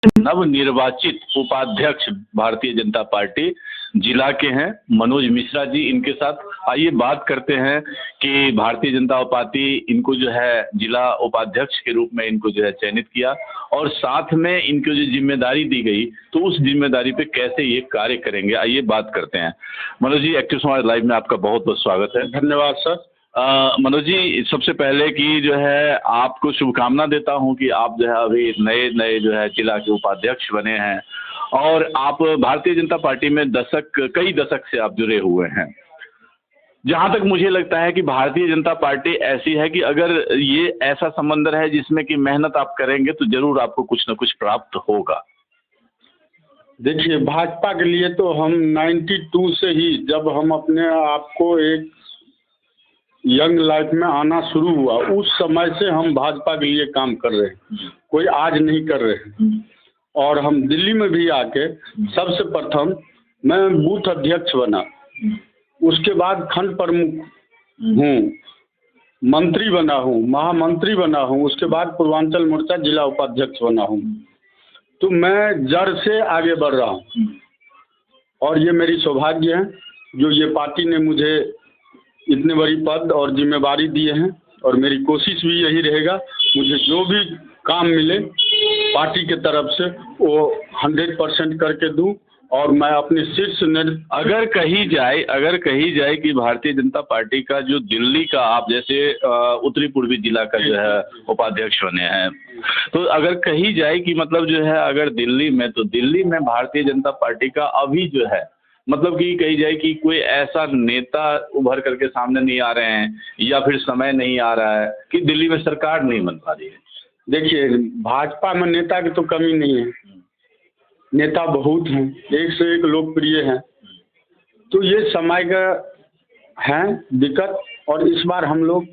नवनिर्वाचित उपाध्यक्ष भारतीय जनता पार्टी जिला के हैं मनोज मिश्रा जी। इनके साथ आइए बात करते हैं कि भारतीय जनता पार्टी इनको जो है जिला उपाध्यक्ष के रूप में इनको जो है चयनित किया और साथ में इनको जो जिम्मेदारी दी गई तो उस जिम्मेदारी पे कैसे ये कार्य करेंगे, आइए बात करते हैं। मनोज जी, एक्टिव समाज लाइव में आपका बहुत बहुत स्वागत है। धन्यवाद सर। मनोज जी, सबसे पहले कि जो है आपको शुभकामना देता हूं कि आप जो है अभी नए जो है जिला के उपाध्यक्ष बने हैं और आप भारतीय जनता पार्टी में कई दशक से आप जुड़े हुए हैं। जहां तक मुझे लगता है कि भारतीय जनता पार्टी ऐसी है कि अगर ये ऐसा समंदर है जिसमें कि मेहनत आप करेंगे तो जरूर आपको कुछ न कुछ प्राप्त होगा। देखिए, भाजपा के लिए तो हम 92 से ही, जब हम अपने आप को एक यंग लाइफ में आना शुरू हुआ, उस समय से हम भाजपा के लिए काम कर रहे हैं, कोई आज नहीं कर रहे हैं। और हम दिल्ली में भी आके सबसे प्रथम मैं बूथ अध्यक्ष बना, उसके बाद खंड प्रमुख हूँ, मंत्री बना हूँ, महामंत्री बना हूँ, उसके बाद पूर्वांचल मोर्चा जिला उपाध्यक्ष बना हूँ। तो मैं जड़ से आगे बढ़ रहा हूँ और ये मेरी सौभाग्य है जो ये पार्टी ने मुझे इतने बड़ी पद और जिम्मेदारी दिए हैं। और मेरी कोशिश भी यही रहेगा, मुझे जो भी काम मिले पार्टी के तरफ से वो 100% करके दूं। और मैं अपने शीर्ष अगर कही जाए कि भारतीय जनता पार्टी का जो दिल्ली का आप जैसे उत्तरी पूर्वी जिला का जो है उपाध्यक्ष बने हैं, तो अगर कही जाए कि मतलब जो है अगर दिल्ली में भारतीय जनता पार्टी का अभी जो है मतलब कि कही जाए कि कोई ऐसा नेता उभर करके सामने नहीं आ रहे हैं या फिर समय नहीं आ रहा है कि दिल्ली में सरकार नहीं बन पा रही है। देखिए, भाजपा में नेता की तो कमी नहीं है, नेता बहुत हैं, एक से एक लोकप्रिय हैं। तो ये समय का है दिक्कत। और इस बार हम लोग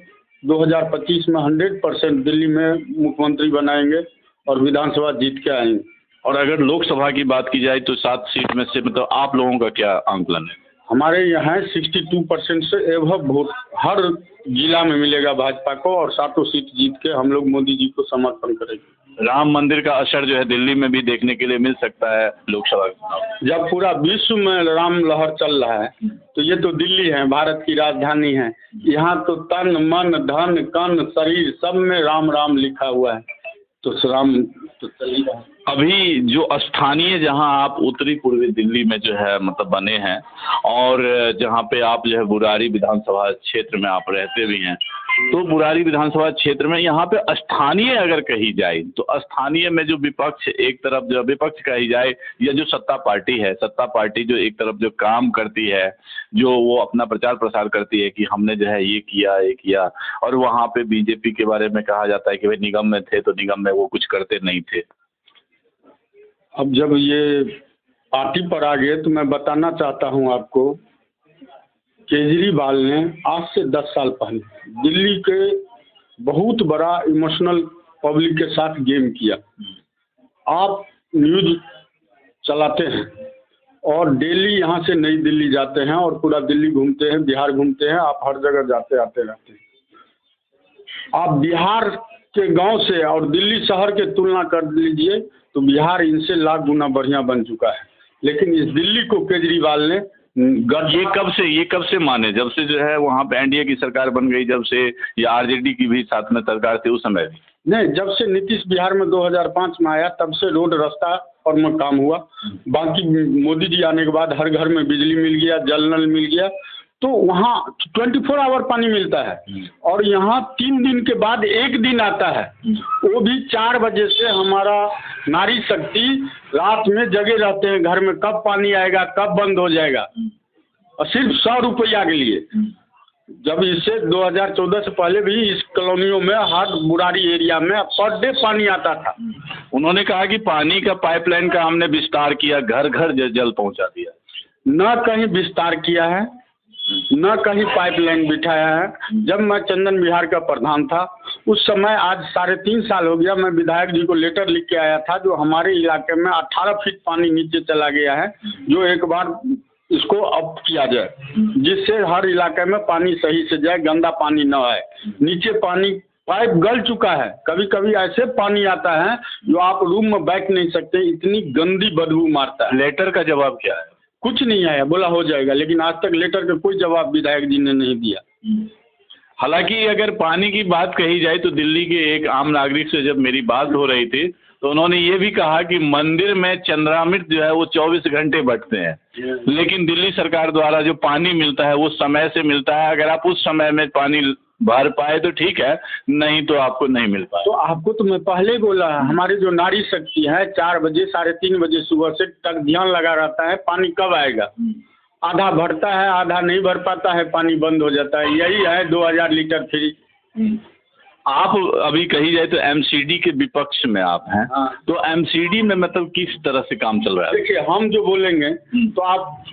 2025 में 100% दिल्ली में मुख्यमंत्री बनाएंगे और विधानसभा जीत के आएंगे। और अगर लोकसभा की बात की जाए तो 7 सीट में से मतलब आप लोगों का क्या आंकलन है? हमारे यहाँ 62% से एवं वोट हर जिला में मिलेगा भाजपा को और 7 सीट जीत के हम लोग मोदी जी को समर्थन करेंगे। राम मंदिर का असर जो है दिल्ली में भी देखने के लिए मिल सकता है लोकसभा के। जब पूरा विश्व में राम लहर चल रहा है तो ये तो दिल्ली है, भारत की राजधानी है। यहाँ तो तन मन धन कन शरीर सब में राम राम लिखा हुआ है, तो राम तो चल ही रहा है। अभी जो स्थानीय जहां आप उत्तरी पूर्वी दिल्ली में जो है मतलब बने हैं और जहां पे आप जो है बुरारी विधानसभा क्षेत्र में आप रहते भी हैं, तो बुरारी विधानसभा क्षेत्र में यहाँ पे स्थानीय अगर कही जाए तो स्थानीय में जो विपक्ष एक तरफ जो विपक्ष कही जाए या जो सत्ता पार्टी जो एक तरफ जो काम करती है, जो वो अपना प्रचार प्रसार करती है कि हमने जो है ये किया और वहाँ पे बीजेपी के बारे में कहा जाता है कि भाई निगम में थे तो निगम में वो कुछ करते नहीं थे। अब जब ये पार्टी पर आ गए तो मैं बताना चाहता हूँ आपको, केजरीवाल ने आज से 10 साल पहले दिल्ली के बहुत बड़ा इमोशनल पब्लिक के साथ गेम किया। आप न्यूज चलाते हैं और डेली यहाँ से नई दिल्ली जाते हैं और पूरा दिल्ली घूमते हैं, बिहार घूमते हैं, आप हर जगह जाते आते रहते हैं। आप बिहार के गांव से और दिल्ली शहर के तुलना कर लीजिए तो बिहार इनसे लाख गुना बढ़िया बन चुका है। लेकिन इस दिल्ली को केजरीवाल ने ये कब से माने, जब से जो है वहाँ पे एनडीए की सरकार बन गई, जब से या आरजेडी की भी साथ में सरकार थी उस समय भी नहीं, जब से नीतीश बिहार में 2005 में आया तब से रोड रास्ता और में काम हुआ। बाकी मोदी जी आने के बाद हर घर में बिजली मिल गया, जल नल मिल गया, तो वहाँ 24 आवर पानी मिलता है। और यहाँ 3 दिन के बाद एक दिन आता है, वो भी 4 बजे से। हमारा नारी शक्ति रात में जगे रहते हैं घर में, कब पानी आएगा कब बंद हो जाएगा, और सिर्फ 100 रुपया के लिए। जब इससे 2014 से पहले भी इस कॉलोनियों में हर बुरारी एरिया में पर डे पानी आता था। उन्होंने कहा कि पानी का पाइपलाइन का हमने विस्तार किया, घर घर जल पहुंचा दिया। न कहीं विस्तार किया है, न कहीं पाइपलाइन बिठाया है। जब मैं चंदन विहार का प्रधान था उस समय, आज 3.5 साल हो गया, मैं विधायक जी को लेटर लिख के आया था जो हमारे इलाके में 18 फीट पानी नीचे चला गया है, जो एक बार इसको अप किया जाए जिससे हर इलाके में पानी सही से जाए, गंदा पानी न आए। नीचे पानी पाइप गल चुका है, कभी कभी ऐसे पानी आता है जो आप रूम में बैठ नहीं सकते, इतनी गंदी बदबू मारता है। लेटर का जवाब क्या है? कुछ नहीं आया, बोला हो जाएगा, लेकिन आज तक लेटर का कोई जवाब विधायक जी ने नहीं दिया। हालांकि अगर पानी की बात कही जाए तो दिल्ली के एक आम नागरिक से जब मेरी बात हो रही थी तो उन्होंने ये भी कहा कि मंदिर में चंद्रामृत जो है वो 24 घंटे बटते हैं, लेकिन दिल्ली सरकार द्वारा जो पानी मिलता है वो समय से मिलता है। अगर आप उस समय में पानी भर पाए तो ठीक है, नहीं तो आपको नहीं मिल पाए। तो आपको तो मैं पहले बोला, हमारी जो नारी शक्ति है 4 बजे 3:30 बजे सुबह से तक ध्यान लगा रहता है पानी कब आएगा। आधा भरता है, आधा नहीं भर पाता है, पानी बंद हो जाता है। यही है 2000 लीटर फ्री। आप अभी कही जाए तो एमसीडी के विपक्ष में आप हैं। हाँ। तो एमसीडी में मतलब किस तरह से काम चल रहा है? देखिए, हम जो बोलेंगे तो आप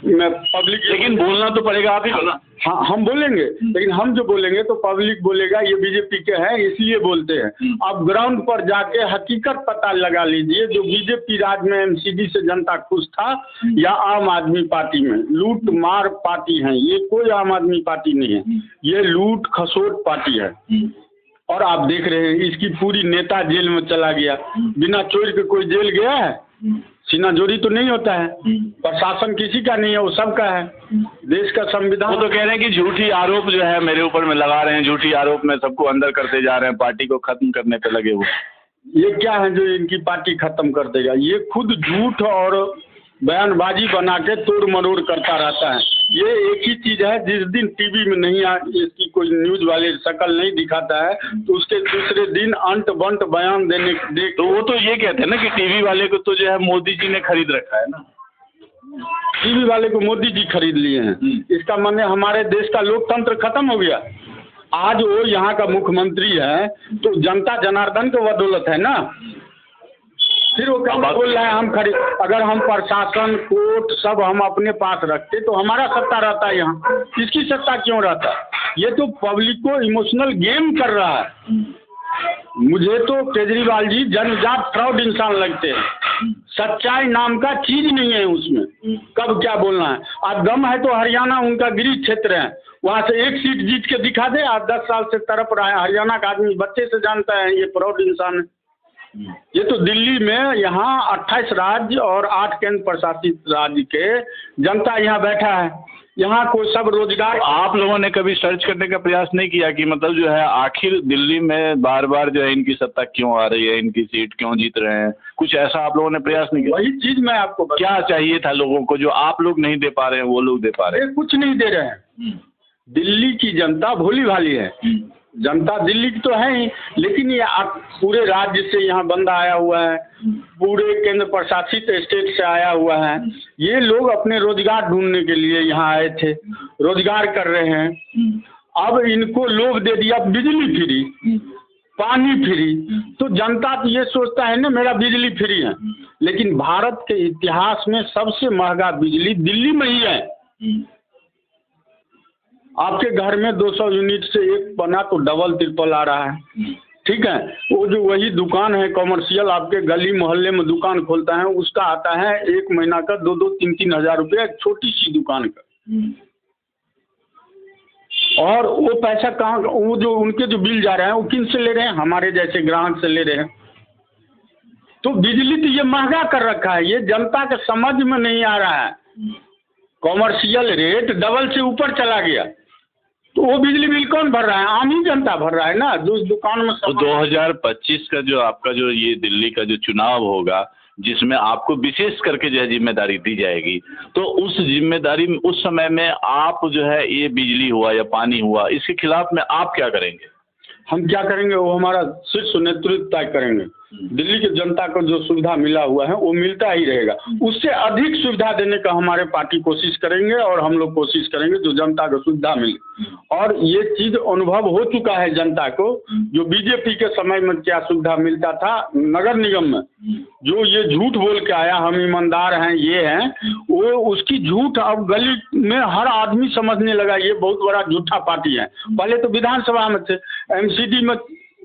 मैं पब्लिक, लेकिन बोलना तो पड़ेगा आप ही को ना। हाँ, हम बोलेंगे, लेकिन हम जो बोलेंगे तो पब्लिक बोलेगा ये बीजेपी के हैं इसलिए बोलते हैं। आप ग्राउंड पर जाके हकीकत पता लगा लीजिए, जो बीजेपी राज में एमसीडी से जनता खुश था या आम आदमी पार्टी में। लूट मार पार्टी है ये, कोई आम आदमी पार्टी नहीं है, ये लूट खसोट पार्टी है। और आप देख रहे हैं इसकी पूरी नेता जेल में चला गया। बिना चोर के कोई जेल गया है? सीना जोड़ी तो नहीं होता है। प्रशासन किसी का नहीं है, वो सबका है। देश का संविधान। वो तो कह रहे हैं कि झूठी आरोप जो है मेरे ऊपर में लगा रहे हैं, झूठी आरोप में सबको अंदर करते जा रहे हैं, पार्टी को खत्म करने पे लगे हुए। ये क्या है जो इनकी पार्टी खत्म कर देगा? ये खुद झूठ और बयानबाजी बना के तोड़ मरोड़ करता रहता है। ये एक ही चीज है, जिस दिन टीवी में नहीं इसकी कोई न्यूज वाले शक्ल नहीं दिखाता है तो उसके दूसरे दिन अंट बंट बयान देने तो वो तो ये कहते हैं ना कि टीवी वाले को तो जो है मोदी जी ने खरीद रखा है ना। टीवी वाले को मोदी जी खरीद लिए हैं, इसका माने हमारे देश का लोकतंत्र खत्म हो गया। आज वो यहाँ का मुख्यमंत्री है तो जनता जनार्दन के बदौलत है ना। फिर वो क्या बोल रहा है हम खरीद, अगर हम प्रशासन कोर्ट सब हम अपने पास रखते तो हमारा सत्ता रहता है यहाँ, इसकी सत्ता क्यों रहता? ये तो पब्लिक को इमोशनल गेम कर रहा है। मुझे तो केजरीवाल जी जन्मजात फ्रॉड इंसान लगते हैं। सच्चाई नाम का चीज नहीं है उसमें, कब क्या बोलना है। आज दम है तो हरियाणा उनका गृह क्षेत्र है, वहाँ से एक सीट जीत के दिखा दे। आज 10 साल से तड़प रहा है, हरियाणा का आदमी बच्चे से जानता है ये फ्रॉड इंसान है। ये तो दिल्ली में यहाँ 28 राज्य और 8 केंद्र प्रशासित राज्य के जनता यहाँ बैठा है, यहाँ कोई सब रोजगार। आप लोगों ने कभी सर्च करने का प्रयास नहीं किया कि मतलब जो है आखिर दिल्ली में बार बार जो है इनकी सत्ता क्यों आ रही है, इनकी सीट क्यों जीत रहे हैं? कुछ ऐसा आप लोगों ने प्रयास नहीं किया? वही चीज मैं आपको क्या चाहिए था लोगों को जो आप लोग नहीं दे पा रहे हैं वो लोग दे पा रहे हैं? कुछ नहीं दे रहे हैं। दिल्ली की जनता भोली भाली है, जनता दिल्ली की तो है ही, लेकिन ये पूरे राज्य से यहाँ बंदा आया हुआ है, पूरे केंद्र प्रशासित स्टेट से आया हुआ है। ये लोग अपने रोजगार ढूंढने के लिए यहाँ आए थे, रोजगार कर रहे हैं। अब इनको लोभ दे दिया बिजली फ्री, पानी फ्री, तो जनता तो ये सोचता है ना मेरा बिजली फ्री है, लेकिन भारत के इतिहास में सबसे महंगा बिजली दिल्ली में ही है। आपके घर में 200 यूनिट से एक बना तो डबल ट्रिपल आ रहा है, ठीक है। वो जो वही दुकान है कॉमर्शियल, आपके गली मोहल्ले में दुकान खोलता है, उसका आता है 1 महीना का 2-2, 3-3 हज़ार रुपया, छोटी सी दुकान का। और वो पैसा कहाँ, वो जो उनके जो बिल जा रहे हैं वो किन से ले रहे हैं? हमारे जैसे ग्राहक से ले रहे हैं। तो बिजली तो ये महंगा कर रखा है, ये जनता के समझ में नहीं आ रहा है। कॉमर्शियल रेट डबल से ऊपर चला गया, तो वो बिजली बिल कौन भर रहा है? आम ही जनता भर रहा है ना, जो उस दुकान में। तो 2025 का जो आपका जो ये दिल्ली का जो चुनाव होगा जिसमें आपको विशेष करके जो है जिम्मेदारी दी जाएगी, तो उस जिम्मेदारी में उस समय में आप जो है ये बिजली हुआ या पानी हुआ इसके खिलाफ में आप क्या करेंगे? हम क्या करेंगे वो हमारा शीर्ष नेतृत्व तय करेंगे। दिल्ली की जनता को जो सुविधा मिला हुआ है वो मिलता ही रहेगा, उससे अधिक सुविधा देने का हमारे पार्टी कोशिश करेंगे और हम लोग कोशिश करेंगे जो जनता को सुविधा मिले। और ये चीज अनुभव हो चुका है जनता को, जो बीजेपी के समय में क्या सुविधा मिलता था नगर निगम में, जो ये झूठ बोल के आया हम ईमानदार हैं ये हैं, वो उसकी झूठ अब गली में हर आदमी समझने लगा ये बहुत बड़ा झूठा पार्टी है। पहले तो विधानसभा में थे, एमसीडी में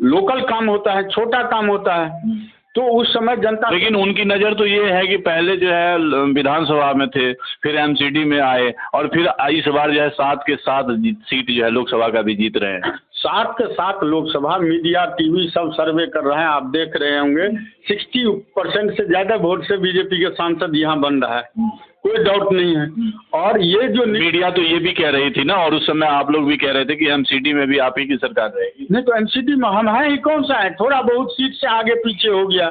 लोकल काम होता है, छोटा काम होता है, तो उस समय जनता। लेकिन उनकी नज़र तो ये है कि पहले जो है विधानसभा में थे, फिर एमसीडी में आए और फिर इस बार जो है 7 के 7 सीट जो है लोकसभा का भी जीत रहे हैं। 7 के 7 लोकसभा मीडिया टीवी सब सर्वे कर रहे हैं, आप देख रहे होंगे 60% से ज़्यादा वोट से बीजेपी के सांसद यहाँ बन रहा है, कोई डाउट नहीं है। और ये जो मीडिया तो ये भी कह रही थी ना, और उस समय आप लोग भी कह रहे थे कि एमसीडी में भी आप ही की सरकार रहेगी। नहीं तो एमसीडी में हम हैं ही, कौन सा है, थोड़ा बहुत सीट से आगे पीछे हो गया,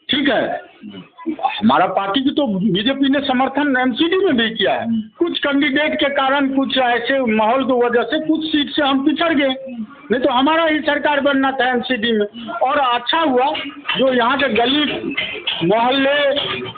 ठीक है। हमारा पार्टी की तो बीजेपी ने समर्थन एमसीडी में भी किया है, कुछ कैंडिडेट के कारण, कुछ ऐसे माहौल की वजह से कुछ सीट से हम पिछड़ गए, नहीं तो हमारा ही सरकार बनना था एमसीडी में। और अच्छा हुआ जो यहाँ के गली मोहल्ले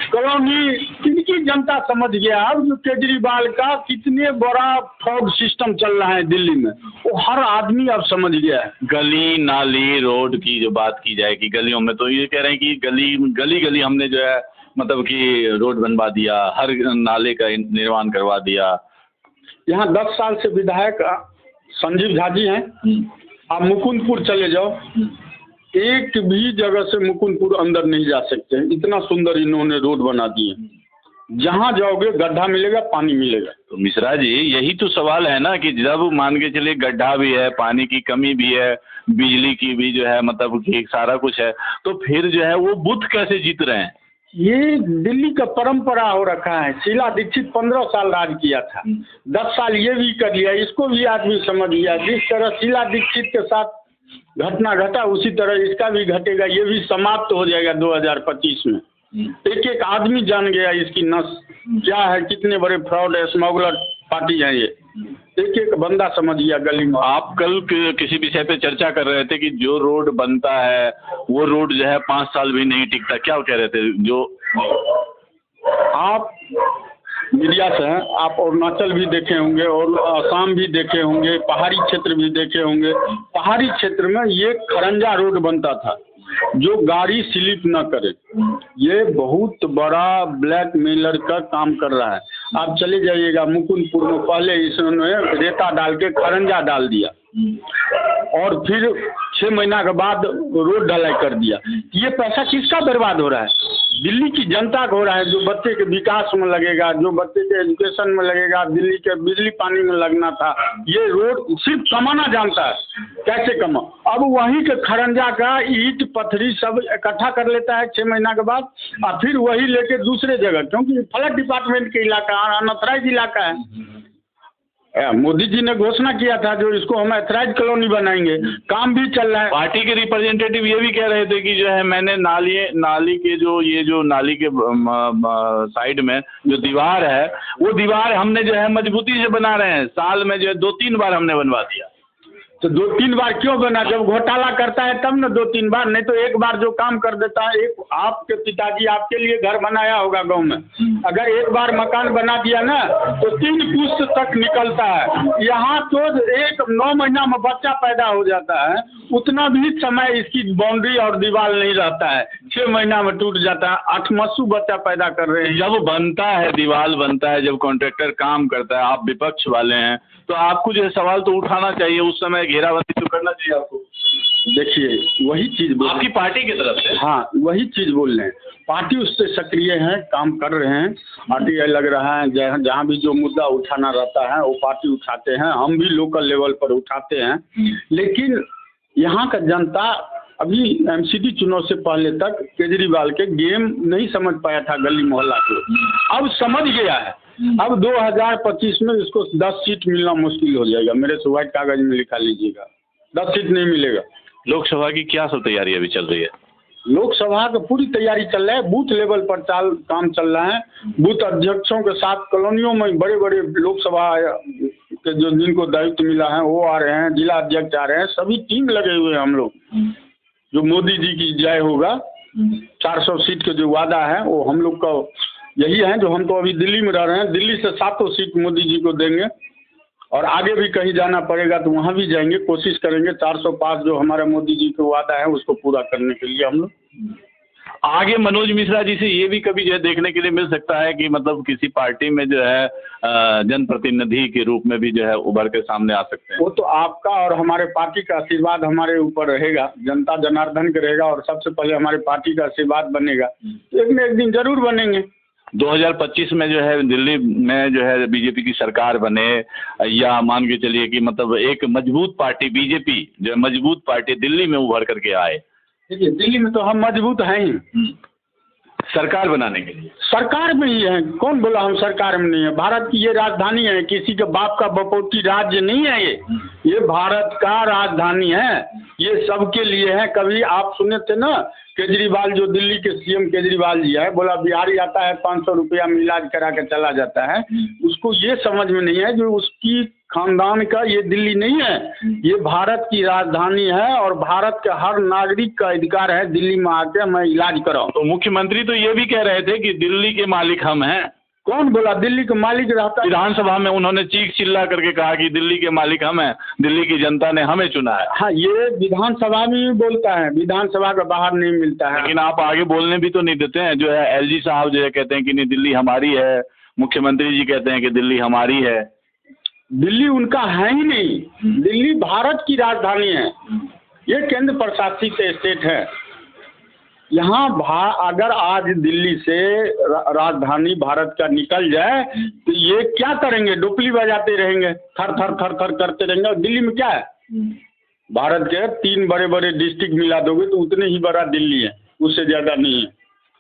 कॉलोनी इनकी जनता समझ गया। अब जो केजरीवाल का कितने बड़ा फ्रॉड सिस्टम चल रहा है दिल्ली में, वो हर आदमी अब समझ गया है। गली नाली रोड की जो बात की जाए कि गलियों में, तो ये कह रहे हैं कि गली गली हमने जो है मतलब कि रोड बनवा दिया, हर नाले का निर्माण करवा दिया। यहाँ 10 साल से विधायक संजीव झा जी हैं, आप मुकुंदपुर चले जाओ, एक भी जगह से मुकुंदपुर अंदर नहीं जा सकते, इतना सुंदर इन्होंने रोड बना दिए। जहाँ जाओगे गड्ढा मिलेगा, पानी मिलेगा। तो मिश्रा जी यही तो सवाल है ना कि जब मान के चलिए गड्ढा भी है, पानी की कमी भी है, बिजली की भी जो है मतलब कि सारा कुछ है, तो फिर जो है वो बुद्ध कैसे जीत रहे हैं? ये दिल्ली का परंपरा हो रखा है। शीला दीक्षित 15 साल राज किया था, 10 साल ये भी कर लिया, इसको भी आदमी समझ लिया। जिस तरह शीला दीक्षित के साथ घटना घटा उसी तरह इसका भी घटेगा, ये भी समाप्त हो जाएगा 2025 में। एक एक आदमी जान गया इसकी नस क्या है, कितने बड़े फ्रॉड है, स्मगलर पार्टी है ये, एक एक बंदा समझ गया गली में। आप कल किसी विषय पे चर्चा कर रहे थे कि जो रोड बनता है वो रोड जो है 5 साल भी नहीं टिकता, क्या कह रहे थे? जो आप मीडिया से हैं, आप अरुणाचल भी देखे होंगे और असम भी देखे होंगे, पहाड़ी क्षेत्र भी देखे होंगे। पहाड़ी क्षेत्र में ये खरंजा रोड बनता था जो गाड़ी स्लिप न करे, ये बहुत बड़ा ब्लैकमेलर का काम कर रहा है। आप चले जाइएगा मुकुंदपुर में, पहले इसने रेता डाल के खरंजा डाल दिया और फिर 6 महीना के बाद रोड ढलाई कर दिया। ये पैसा किसका बर्बाद हो रहा है? दिल्ली की जनता को हो रहा है, जो बच्चे के विकास में लगेगा, जो बच्चे के एजुकेशन में लगेगा, दिल्ली के बिजली पानी में लगना था। ये रोड सिर्फ कमाना जानता है, कैसे कमा। अब वहीं के खरंजा का ईंट पत्थरी सब इकट्ठा कर लेता है 6 महीना के बाद, और फिर वही लेके दूसरे जगह, क्योंकि फ्लड डिपार्टमेंट के इलाका अनऑथराइज इलाका है। मोदी जी ने घोषणा किया था जो इसको हम एथराइज कॉलोनी बनाएंगे, काम भी चल रहा है। पार्टी के रिप्रेजेंटेटिव ये भी कह रहे थे कि जो है मैंने नाली के जो नाली के साइड में जो दीवार है वो दीवार हमने जो है मजबूती से बना रहे हैं, साल में जो है 2-3 बार हमने बनवा दिया। तो 2-3 बार क्यों बना? जब घोटाला करता है तब न 2-3 बार, नहीं तो एक बार जो काम कर देता है। एक आपके पिताजी आपके लिए घर बनाया होगा गांव में, अगर एक बार मकान बना दिया ना तो 3 पुश्त तक निकलता है। यहाँ तो 9 महीना में बच्चा पैदा हो जाता है, उतना भी समय इसकी बाउंड्री और दीवार नहीं रहता है, 6 महीना में टूट जाता है। 8 मस्सू बच्चा पैदा कर रहे हैं। जब बनता है, दीवार बनता है, जब कॉन्ट्रैक्टर काम करता है, आप विपक्ष वाले हैं तो आपको जो है सवाल तो उठाना चाहिए, उस समय घेराबंदी तो करना चाहिए आपको। देखिए वही चीज आपकी पार्टी की तरफ से, हाँ वही चीज बोल रहे हैं, पार्टी उससे सक्रिय है, काम कर रहे हैं। पार्टी लग रहा है जहाँ भी जो मुद्दा उठाना रहता है वो पार्टी उठाते हैं, हम भी लोकल लेवल पर उठाते हैं। लेकिन यहाँ का जनता अभी एमसीडी चुनाव से पहले तक केजरीवाल के गेम नहीं समझ पाया था गली मोहल्ला के, अब समझ गया है। अब 2025 में इसको 10 सीट मिलना मुश्किल हो जाएगा, मेरे से व्हाइट कागज में लिखा लीजिएगा, 10 सीट नहीं मिलेगा। लोकसभा की क्या सब तैयारी अभी चल रही है? लोकसभा की पूरी तैयारी चल रहा है, बूथ लेवल पर काम चल रहा है। बूथ अध्यक्षों के साथ कॉलोनियों में बड़े बड़े लोकसभा के जो जिनको दायित्व मिला है वो आ रहे हैं, जिला अध्यक्ष आ रहे हैं, सभी टीम लगे हुए हैं हम लोग। जो मोदी जी की जय होगा, 400 सीट के जो वादा है वो हम लोग का यही है। जो हम तो अभी दिल्ली में रह रहे हैं, दिल्ली से 7 सीट मोदी जी को देंगे और आगे भी कहीं जाना पड़ेगा तो वहाँ भी जाएंगे, कोशिश करेंगे 405 जो हमारा मोदी जी का वादा है उसको पूरा करने के लिए हम लोग। आगे मनोज मिश्रा जी से ये भी कभी जो है देखने के लिए मिल सकता है कि मतलब किसी पार्टी में जो है जनप्रतिनिधि के रूप में भी जो है उभर के सामने आ सकते हैं। वो तो आपका और हमारे पार्टी का आशीर्वाद हमारे ऊपर रहेगा, जनता जनार्दन का रहेगा और सबसे पहले हमारे पार्टी का आशीर्वाद बनेगा, एक न एक दिन जरूर बनेंगे। 2025 में जो है दिल्ली में जो है बीजेपी की सरकार बने, या मान के चलिए कि मतलब एक मजबूत पार्टी बीजेपी जो है मजबूत पार्टी दिल्ली में उभर करके आए। देखिए दिल्ली में तो हम मजबूत हैं ही, सरकार बनाने के लिए सरकार में ही है। कौन बोला हम सरकार में नहीं है? भारत की ये राजधानी है, किसी के बाप का बपौती राज्य नहीं है ये भारत का राजधानी है, ये सबके लिए है। कभी आप सुने थे ना केजरीवाल, जो दिल्ली के सीएम केजरीवाल जी है, बोला बिहारी आता है 500 रुपया में इलाज करा के चला जाता है। उसको ये समझ में नहीं है जो उसकी खानदान का ये दिल्ली नहीं है, ये भारत की राजधानी है और भारत के हर नागरिक का अधिकार है दिल्ली में आके मैं इलाज कराऊं। तो मुख्यमंत्री तो ये भी कह रहे थे कि दिल्ली के मालिक हम हैं। कौन बोला दिल्ली के मालिक रहता है? विधानसभा में उन्होंने चीख चिल्ला करके कहा कि दिल्ली के मालिक हम हैं, दिल्ली की जनता ने हमें चुना है। हाँ, ये विधानसभा में भी बोलता है, विधानसभा के बाहर नहीं मिलता है। लेकिन आप आगे बोलने भी तो नहीं देते हैं। जो है एलजी साहब जो है कहते हैं कि नहीं दिल्ली हमारी है, मुख्यमंत्री जी कहते हैं कि दिल्ली हमारी है। दिल्ली उनका है ही नहीं, दिल्ली भारत की राजधानी है, ये केंद्र प्रशासित स्टेट है। यहाँ अगर आज दिल्ली से राजधानी भारत का निकल जाए तो ये क्या करेंगे? डोपली बजाते रहेंगे, थर थर थर थर करते रहेंगे। और दिल्ली में क्या है? भारत के 3 बड़े बड़े डिस्ट्रिक्ट मिला दोगे तो उतने ही बड़ा दिल्ली है, उससे ज़्यादा नहीं है।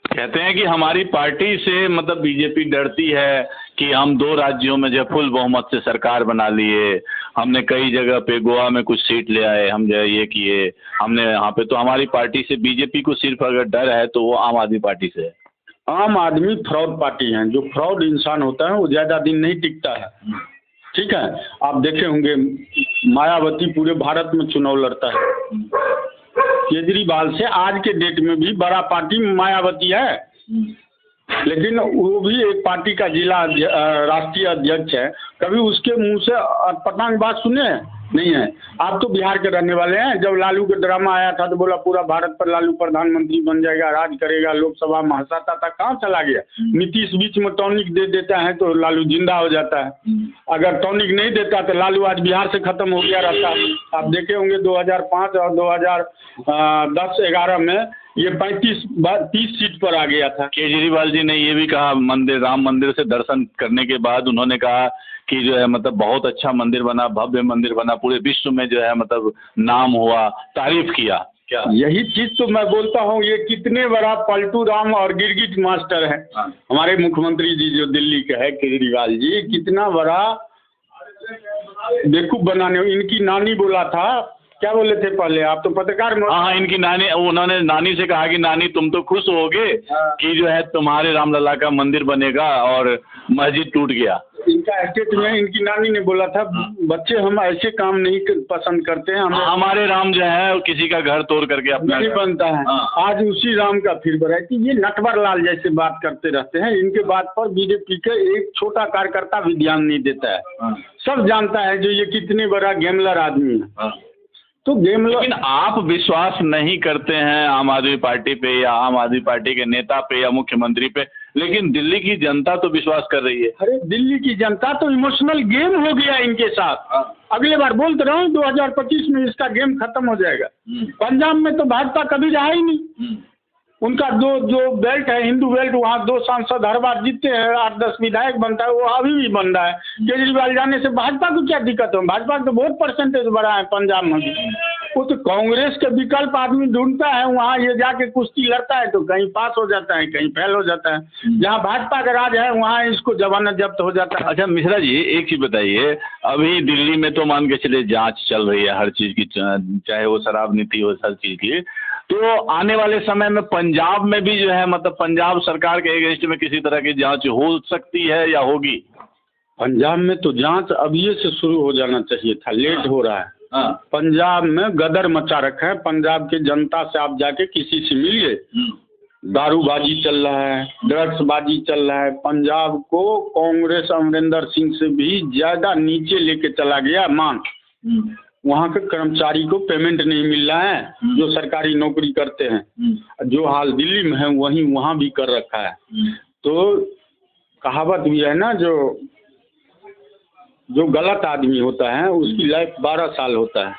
कहते हैं कि हमारी पार्टी से मतलब बीजेपी डरती है कि हम 2 राज्यों में जो फुल बहुमत से सरकार बना लिए, हमने कई जगह पे गोवा में कुछ सीट ले आए, हम जो ये किए हमने यहाँ पे। तो हमारी पार्टी से बीजेपी को सिर्फ अगर डर है तो वो आम आदमी पार्टी से है। आम आदमी फ्रॉड पार्टी है, जो फ्रॉड इंसान होता है वो ज़्यादा दिन नहीं टिकता है। ठीक है, आप देखे होंगे मायावती पूरे भारत में चुनाव लड़ता है, केजरीवाल से आज के डेट में भी बड़ा पार्टी मायावती है, लेकिन वो भी एक पार्टी का जिला राष्ट्रीय अध्यक्ष है। कभी उसके मुंह से अटपटांग बात सुने नहीं है। आप तो बिहार के रहने वाले हैं। जब लालू का ड्रामा आया था तो बोला पूरा भारत पर लालू प्रधानमंत्री बन जाएगा, राज करेगा, लोकसभा में हंसाता था, कहाँ चला गया? नीतीश बीच में टॉनिक दे देता है तो लालू जिंदा हो जाता है। अगर टॉनिक नहीं देता तो लालू आज बिहार से खत्म हो गया रहता। आप देखे होंगे 2005 और 2010-11 में ये 30 सीट पर आ गया था। केजरीवाल जी ने ये भी कहा, मंदिर राम मंदिर से दर्शन करने के बाद उन्होंने कहा कि जो है मतलब बहुत अच्छा मंदिर बना, भव्य मंदिर बना, पूरे विश्व में जो है मतलब नाम हुआ, तारीफ किया। क्या यही चीज तो मैं बोलता हूँ, ये कितने बड़ा पलटू राम और गिरगिट मास्टर है। हमारे मुख्यमंत्री जी जो दिल्ली के है केजरीवाल जी, कितना बड़ा बेवकूफ बनाने। इनकी नानी बोला था, क्या बोले थे पहले? आप तो पत्रकार में। हाँ, इनकी नानी, उन्होंने नानी से कहा कि नानी तुम तो खुश होगे कि जो है तुम्हारे रामलला का मंदिर बनेगा, और मस्जिद टूट गया। इनका स्टेट में इनकी नानी ने बोला था बच्चे हम ऐसे काम नहीं पसंद करते हैं, हमारे राम जो है किसी का घर तोड़ करके अपना नहीं बनता है। आज उसी राम का फिर वैरायटी। ये नटवर लाल जैसे बात करते रहते हैं, इनके बात पर बीजेपी के एक छोटा कार्यकर्ता भी ध्यान नहीं देता है। सब जानता है जो ये कितने बड़ा गेमलर आदमी है। तो लेकिन आप विश्वास नहीं करते हैं आम आदमी पार्टी पे या आम आदमी पार्टी के नेता पे या मुख्यमंत्री पे, लेकिन दिल्ली की जनता तो विश्वास कर रही है। अरे दिल्ली की जनता तो इमोशनल गेम हो गया इनके साथ। अगले बार बोलते रहो 2025 में इसका गेम खत्म हो जाएगा। पंजाब में तो भाजपा कभी रहा ही नहीं। उनका जो बेल्ट है हिंदू बेल्ट, वहाँ 2 सांसद हर बार जीतते हैं, 8-10 विधायक बनता है, वो अभी भी बन रहा है। केजरीवाल जाने से भाजपा को क्या दिक्कत है? भाजपा का तो बहुत परसेंटेज बढ़ा है पंजाब में भी। वो तो कांग्रेस के विकल्प आदमी ढूंढता है, वहाँ ये जाके कुश्ती लड़ता है तो कहीं पास हो जाता है, कहीं फेल हो जाता है। जहाँ भाजपा का राज है वहाँ इसको जमानत जब्त हो जाता है। अच्छा मिश्रा जी, एक चीज़ बताइए, अभी दिल्ली में तो मान के चले जांच चल रही है हर चीज़ की, चाहे वो शराब नीति हो, हर चीज़ की। तो आने वाले समय में पंजाब में भी जो है मतलब पंजाब सरकार के अगेंस्ट में किसी तरह की जांच हो सकती है या होगी? पंजाब में तो जांच अभी से शुरू हो जाना चाहिए था, लेट हो रहा है। पंजाब में गदर मचा रखा है। पंजाब की जनता से आप जाके किसी से मिलिए, दारूबाजी चल रहा है, ड्रग्सबाजी चल रहा है। पंजाब को कांग्रेस अमरिंदर सिंह से भी ज़्यादा नीचे लेके चला गया मान। वहाँ के कर्मचारी को पेमेंट नहीं मिल रहा है जो सरकारी नौकरी करते हैं। जो हाल दिल्ली में है वहीं वहाँ भी कर रखा है। तो कहावत भी है ना, जो गलत आदमी होता है उसकी लाइफ 12 साल होता है।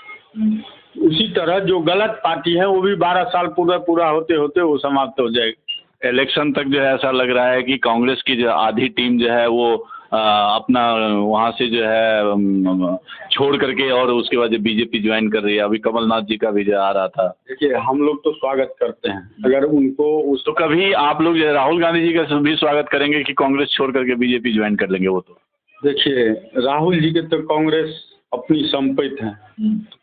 उसी तरह जो गलत पार्टी है वो भी 12 साल पूरा होते होते वो समाप्त हो जाएगी। इलेक्शन तक जो है ऐसा लग रहा है कि कांग्रेस की जो आधी टीम जो है वो अपना वहाँ से जो है छोड़ करके और उसके बाद बीजेपी ज्वाइन कर रही है। अभी कमलनाथ जी का भी जो आ रहा था। देखिए हम लोग तो स्वागत करते हैं, अगर उनको उस तो कभी आप लोग जो है राहुल गांधी जी का भी स्वागत करेंगे कि कांग्रेस छोड़ करके बीजेपी ज्वाइन कर लेंगे वो? तो देखिए राहुल जी के तो कांग्रेस अपनी संपत्ति है,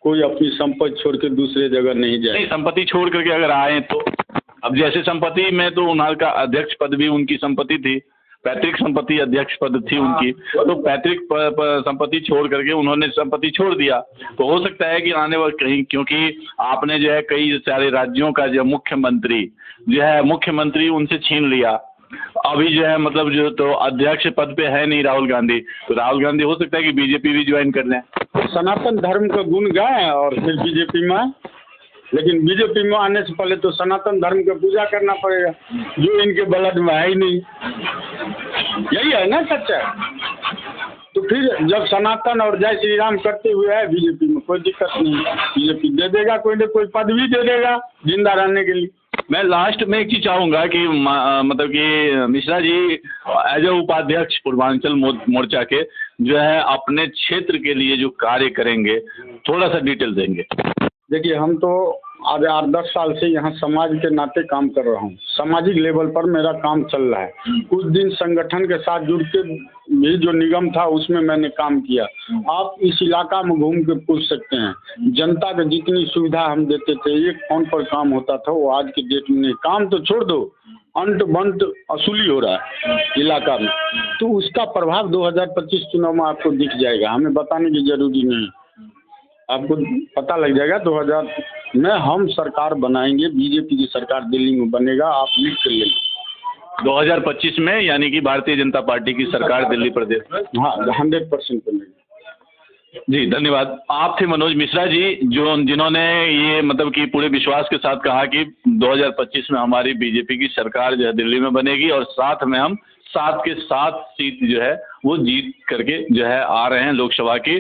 कोई अपनी संपत्ति छोड़ के दूसरे जगह नहीं जाए। नहीं, संपत्ति छोड़ करके अगर आए तो अब जैसे संपत्ति में तो उनका अध्यक्ष पद भी उनकी संपत्ति थी, पैतृक संपत्ति अध्यक्ष पद थी उनकी, तो पैतृक संपत्ति छोड़ करके उन्होंने संपत्ति छोड़ दिया। तो हो सकता है कि आने वाले कहीं, क्योंकि आपने जो है कई सारे राज्यों का जो मुख्यमंत्री उनसे छीन लिया। अभी जो है मतलब जो तो अध्यक्ष पद पे है नहीं राहुल गांधी, तो राहुल गांधी हो सकता है कि बीजेपी भी ज्वाइन कर लें। सनातन धर्म का गुण गाएं और फिर बीजेपी में आए। लेकिन बीजेपी में आने से पहले तो सनातन धर्म की पूजा करना पड़ेगा, जो इनके ब्लड में है ही नहीं। यही है ना सच्चा। तो फिर जब सनातन और जय श्री राम करते हुए है बीजेपी में, कोई दिक्कत नहीं। बीजेपी दे देगा, कोई न कोई पदवी दे देगा जिंदा रहने के लिए। मैं लास्ट में एक चीज चाहूँगा कि मतलब कि मिश्रा जी एज ए उपाध्यक्ष पूर्वांचल मोर्चा के जो है अपने क्षेत्र के लिए जो कार्य करेंगे, थोड़ा सा डिटेल देंगे। देखिए हम तो आज 8-10 साल से यहाँ समाज के नाते काम कर रहा हूँ। सामाजिक लेवल पर मेरा काम चल रहा है। कुछ दिन संगठन के साथ जुड़ के भी जो निगम था उसमें मैंने काम किया। आप इस इलाका में घूम के पूछ सकते हैं, जनता को जितनी सुविधा हम देते थे, एक फोन पर काम होता था, वो आज के डेट में नहीं। काम तो छोड़ दो, अंट बंट असुली हो रहा है इलाका में। तो उसका प्रभाव 2025 चुनाव में आपको दिख जाएगा, हमें बताने की जरूरी नहीं, आपको पता लग जाएगा। 2000 में हम सरकार बनाएंगे, बीजेपी की सरकार दिल्ली में बनेगा, आप लिख कर लेंगे। 2025 में यानी कि भारतीय जनता पार्टी की सरकार दिल्ली प्रदेश में? हाँ 100% बनेगा। जी धन्यवाद। आप थे मनोज मिश्रा जी, जिन्होंने ये मतलब कि पूरे विश्वास के साथ कहा कि 2025 में हमारी बीजेपी की सरकार जो है दिल्ली में बनेगी और साथ में हम 7 के 7 सीट जो है वो जीत करके जो है आ रहे हैं लोकसभा की।